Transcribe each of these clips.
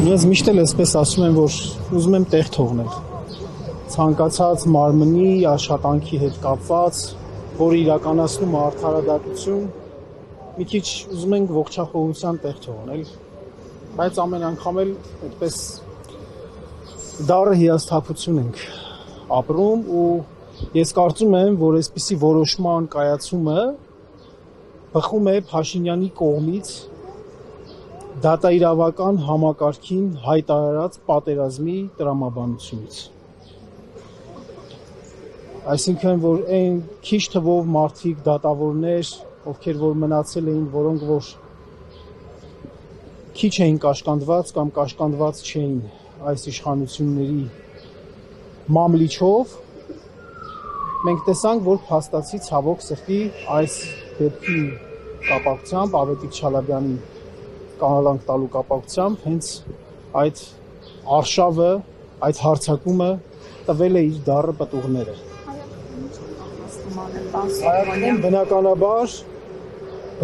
Ես միշտ էլ այսպես ասում եմ, որ ուզում եմ տեղ թողնել։ Ցանկացած մարմնի աշխատանքի հետ կապված, որը իրականացնում է արդարադատություն, մի քիչ ուզում ենք ողջախոհության տեղ թողնել, բայց ամեն անգամ էլ այդպես դառը հիասթափություն ենք ապրում ու ես կարծում եմ, որ այսպիսի որոշման կայացումը բխում է Փաշինյանի կողմից դատաիրավական համակարգին հայտարարած պատերազմի տրամաբանությունից։ Այսինքն, որ այն քիչ թվով մարդիկ, դատավորներ, ովքեր որ մնացել էին, որոնք որ քիչ էին կաշկանդված կամ կաշկանդված չէին այս իշխանությունների մամլիչով, մենք տեսանք, որ փաստացի ցավոք սրտի այս դեպքի կապակցությամբ Ավետիք Չալաբյանի կանալանք տալու կապակցությամբ հենց այդ արշավը, այդ հարձակումը տվել է իր դառը պտուղները։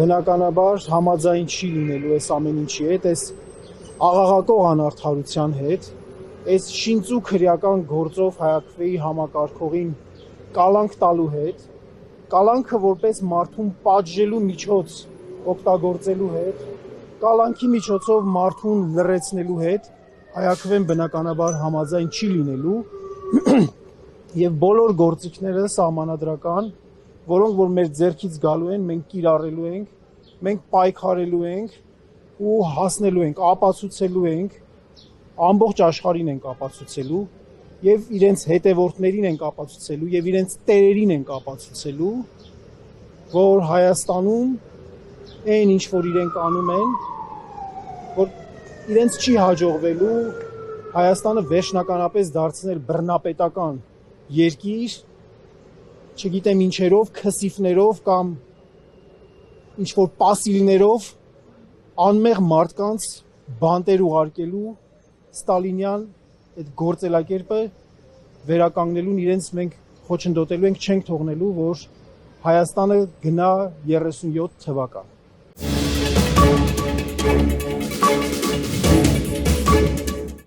Բնականաբար համաձայն չի լինելու այս ամեն ինչի հետ, այս աղաղակող անարդարության հետ, այս շինծու քրեական գործով Հայ-Ակվեի համակարգողին կալանք տալու հետ, կալանքը որպես մարդուն պատժելու միջոց օգտագործելու հետ, կալանքի միջոցով մարդուն լռեցնելու հետ Հայ-Ակվեն բնականաբար համաձայն չի լինելու եւ բոլոր գործիքները սահմանադրական, որոնք որ մեր ձեռքից գալու են, մենք կիրառելու ենք, մենք պայքարելու ենք ու հասնելու ենք, ապացուցելու ենք, ամբողջ աշխարհին ենք ապացուցելու եւ իրենց հետևորդներին ենք ապացուցելու եւ իրենց տերերին ենք ապացուցելու, որ Հայաստանում այն ինչ որ իրենք անում են, որ իրենց չի հաջողվելու Հայաստանը վերջնականապես դարձնել բռնապետական երկիր, չգիտեմ ինչերով, քսիֆներով կամ ինչ որ պասիլներով անմեղ մարդկանց բանտեր ուղարկելու ստալինյան այդ գործելակերպը վերականգնելուն իրենց մենք խոչընդոտելու ենք, չենք թողնելու, որ Հայաստանը գնա 37 թվական։